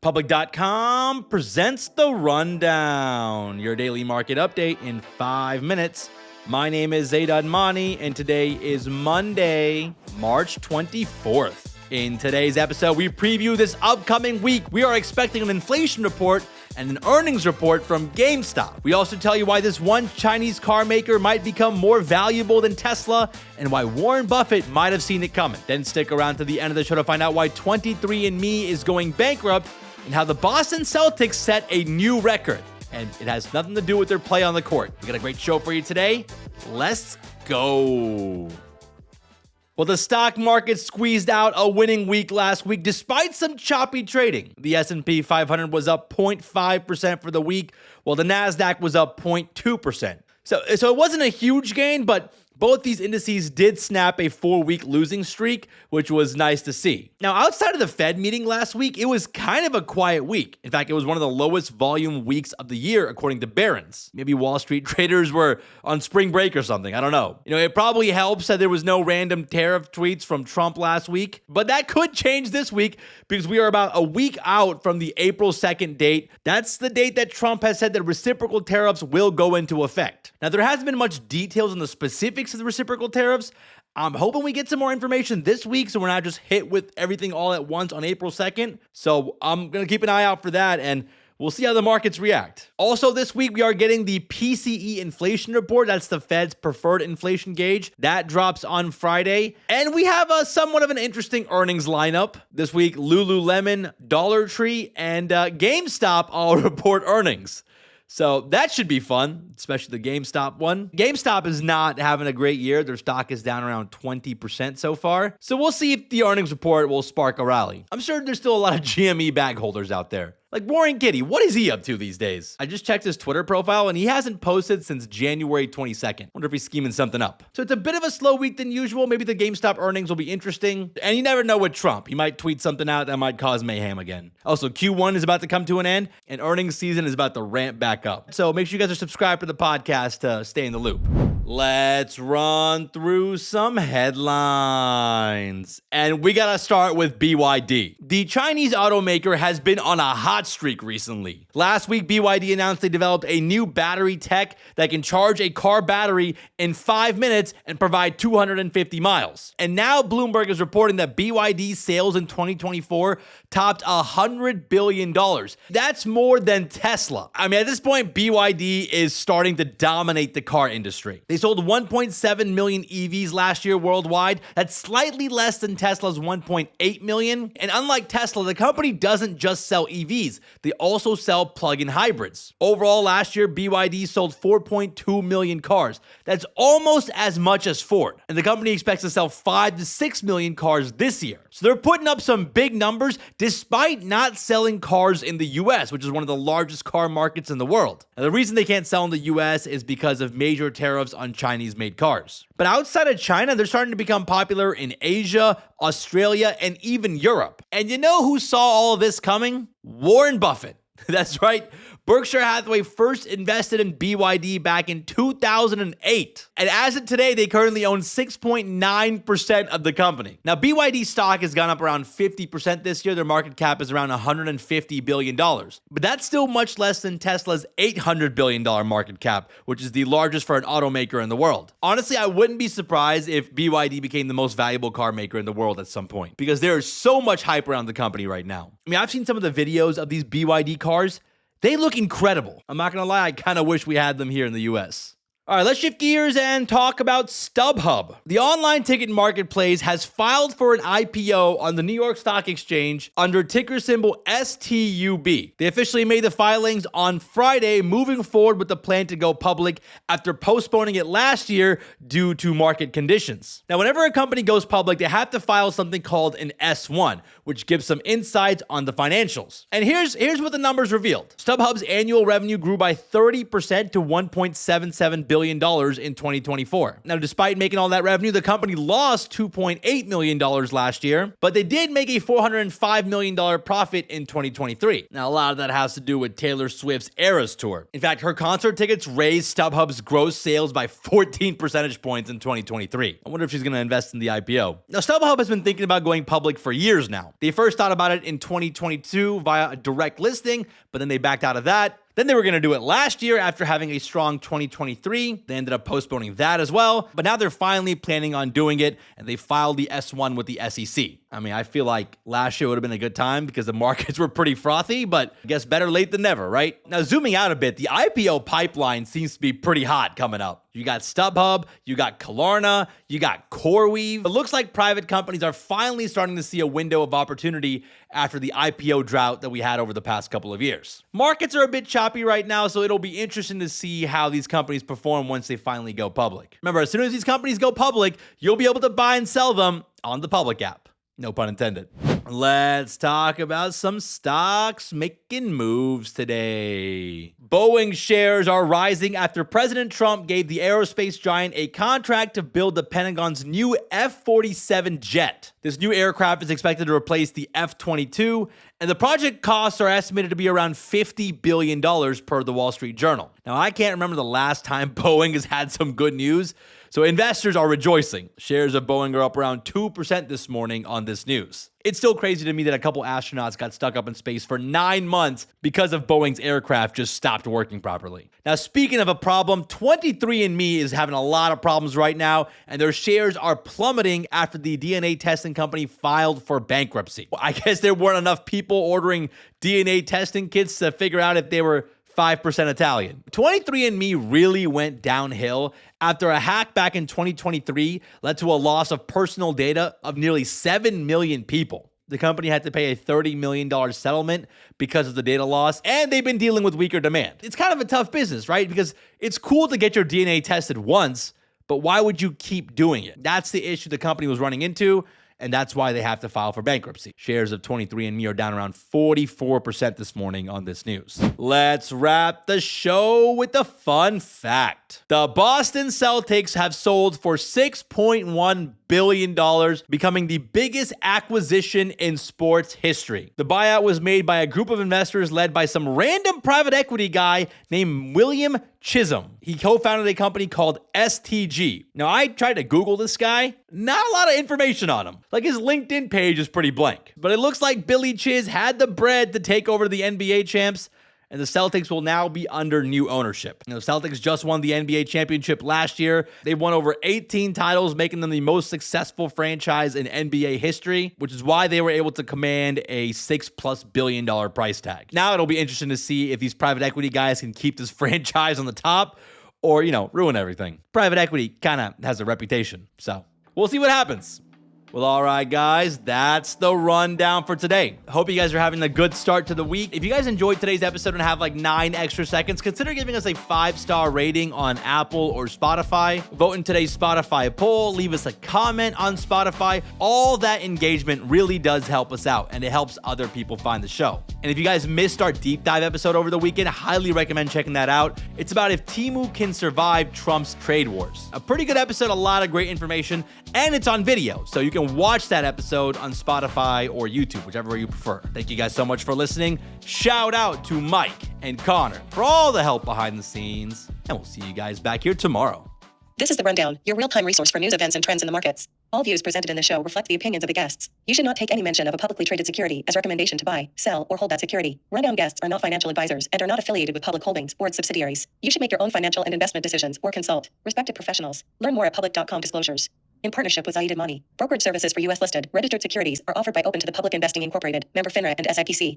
Public.com presents The Rundown, your daily market update in 5 minutes. My name is Zaid Admani, and today is Monday, March 24th. In today's episode, we preview this upcoming week. We are expecting an inflation report and an earnings report from GameStop. We also tell you why this one Chinese car maker might become more valuable than Tesla and why Warren Buffett might have seen it coming. Then stick around to the end of the show to find out why 23andMe is going bankrupt and how the Boston Celtics set a new record. And it has nothing to do with their play on the court. We got a great show for you today. Let's go. Well, the stock market squeezed out a winning week last week despite some choppy trading. The S&P 500 was up 0.5% for the week, while the NASDAQ was up 0.2%. So it wasn't a huge gain, but both these indices did snap a 4-week losing streak, which was nice to see. Now, outside of the Fed meeting last week, it was kind of a quiet week. In fact, it was one of the lowest volume weeks of the year, according to Barron's. Maybe Wall Street traders were on spring break or something. I don't know. It probably helps that there was no random tariff tweets from Trump last week, but that could change this week because we are about a week out from the April 2nd date. That's the date that Trump has said that reciprocal tariffs will go into effect. Now, there hasn't been much details on the specifics of the reciprocal tariffs. I'm hoping we get some more information this week so we're not just hit with everything all at once on April 2nd. So I'm going to keep an eye out for that, and we'll see how the markets react. Also, this week, we are getting the PCE inflation report. That's the Fed's preferred inflation gauge. That drops on Friday. And we have a somewhat of an interesting earnings lineup. This week, Lululemon, Dollar Tree, and GameStop all report earnings. So that should be fun, especially the GameStop one. GameStop is not having a great year. Their stock is down around 20% so far. So we'll see if the earnings report will spark a rally. I'm sure there's still a lot of GME bag holders out there. Like Warren Kitty, what is he up to these days? I just checked his Twitter profile and he hasn't posted since January 22nd. Wonder if he's scheming something up. So it's a bit of a slow week than usual. Maybe the GameStop earnings will be interesting. And you never know with Trump. He might tweet something out that might cause mayhem again. Also, Q1 is about to come to an end and earnings season is about to ramp back up. So make sure you guys are subscribed to the podcast to stay in the loop. Let's run through some headlines. And we gotta start with BYD. The Chinese automaker has been on a hot streak recently. Last week, BYD announced they developed a new battery tech that can charge a car battery in 5 minutes and provide 250 miles. And now Bloomberg is reporting that BYD sales in 2024 topped $100 billion. That's more than Tesla. I mean, at this point, BYD is starting to dominate the car industry. They sold 1.7 million EVs last year worldwide. That's slightly less than Tesla's 1.8 million. And unlike Tesla, the company doesn't just sell EVs. They also sell plug-in hybrids. Overall, last year, BYD sold 4.2 million cars. That's almost as much as Ford. And the company expects to sell 5 to 6 million cars this year. So they're putting up some big numbers despite not selling cars in the US, which is one of the largest car markets in the world. Now, the reason they can't sell in the US is because of major tariffs on Chinese-made cars. But outside of China, they're starting to become popular in Asia, Australia, and even Europe. And you know who saw all of this coming? Warren Buffett. That's right. Berkshire Hathaway first invested in BYD back in 2008. And as of today, they currently own 6.9% of the company. Now, BYD stock has gone up around 50% this year. Their market cap is around $150 billion. But that's still much less than Tesla's $800 billion market cap, which is the largest for an automaker in the world. Honestly, I wouldn't be surprised if BYD became the most valuable car maker in the world at some point, because there is so much hype around the company right now. I mean, I've seen some of the videos of these BYD cars. They look incredible. I'm not going to lie, I kind of wish we had them here in the US. All right, let's shift gears and talk about StubHub. The online ticket marketplace has filed for an IPO on the New York Stock Exchange under ticker symbol STUB. They officially made the filings on Friday, moving forward with the plan to go public after postponing it last year due to market conditions. Now, whenever a company goes public, they have to file something called an S1, which gives some insights on the financials. And here's what the numbers revealed. StubHub's annual revenue grew by 30% to $1.77 billion billion in 2024. Now, despite making all that revenue, the company lost $2.8 million last year, but they did make a $405 million profit in 2023. Now, a lot of that has to do with Taylor Swift's Eras Tour. In fact, her concert tickets raised StubHub's gross sales by 14 percentage points in 2023. I wonder if she's going to invest in the IPO. Now, StubHub has been thinking about going public for years now. They first thought about it in 2022 via a direct listing, but then they backed out of that. Then they were going to do it last year after having a strong 2023. They ended up postponing that as well. But now they're finally planning on doing it, and they filed the S1 with the SEC. I mean, I feel like last year would have been a good time because the markets were pretty frothy, but I guess better late than never, right? Now, zooming out a bit, the IPO pipeline seems to be pretty hot coming up. You got StubHub, you got Klarna, you got CoreWeave. It looks like private companies are finally starting to see a window of opportunity after the IPO drought that we had over the past couple of years. Markets are a bit choppy right now, so it'll be interesting to see how these companies perform once they finally go public. Remember, as soon as these companies go public, you'll be able to buy and sell them on the public app. No pun intended. Let's talk about some stocks making moves today. Boeing shares are rising after President Trump gave the aerospace giant a contract to build the Pentagon's new F-47 jet. This new aircraft is expected to replace the F-22, and the project costs are estimated to be around $50 billion per the Wall Street Journal. Now, I can't remember the last time Boeing has had some good news, so investors are rejoicing. Shares of Boeing are up around 2% this morning on this news. It's still crazy to me that a couple astronauts got stuck up in space for 9 months because of Boeing's aircraft just stopped working properly. Now, speaking of a problem, 23andMe is having a lot of problems right now, and their shares are plummeting after the DNA testing company filed for bankruptcy. I guess there weren't enough people ordering DNA testing kits to figure out if they were 5% Italian. 23andMe really went downhill after a hack back in 2023 led to a loss of personal data of nearly 7 million people. The company had to pay a $30 million settlement because of the data loss, and they've been dealing with weaker demand. It's kind of a tough business, right? Because it's cool to get your DNA tested once, but why would you keep doing it? That's the issue the company was running into, and that's why they have to file for bankruptcy. Shares of 23andMe are down around 44% this morning on this news. Let's wrap the show with a fun fact. The Boston Celtics have sold for $6.1 billion, becoming the biggest acquisition in sports history. The buyout was made by a group of investors led by some random private equity guy named William Chisholm. He co-founded a company called STG. Now, I tried to Google this guy. Not a lot of information on him. Like, his LinkedIn page is pretty blank. But it looks like Billy Chiz had the bread to take over the NBA champs, and the Celtics will now be under new ownership. The Celtics just won the NBA championship last year. They've won over 18 titles, making them the most successful franchise in NBA history, which is why they were able to command a $6+ billion price tag. Now it'll be interesting to see if these private equity guys can keep this franchise on the top or, ruin everything. Private equity kind of has a reputation, so we'll see what happens. Well, all right, guys, that's the rundown for today. Hope you guys are having a good start to the week. If you guys enjoyed today's episode and have like 9 extra seconds, consider giving us a 5-star rating on Apple or Spotify. Vote in today's Spotify poll. Leave us a comment on Spotify. All that engagement really does help us out, and it helps other people find the show. And if you guys missed our deep dive episode over the weekend, I highly recommend checking that out. It's about if Temu can survive Trump's trade wars. A pretty good episode, a lot of great information, and it's on video, so you can watch that episode on Spotify or YouTube, whichever way you prefer. Thank you guys so much for listening. Shout out to Mike and Connor for all the help behind the scenes, and we'll see you guys back here tomorrow. This is The Rundown, your real-time resource for news, events, and trends in the markets. All views presented in the show reflect the opinions of the guests. You should not take any mention of a publicly traded security as recommendation to buy, sell, or hold that security. Rundown guests are not financial advisors and are not affiliated with Public Holdings or its subsidiaries. You should make your own financial and investment decisions or consult respected professionals. Learn more at public.com disclosures. In partnership with Zaid & Mani, brokerage services for U.S. listed, registered securities are offered by Open to the Public Investing Incorporated, member FINRA and SIPC.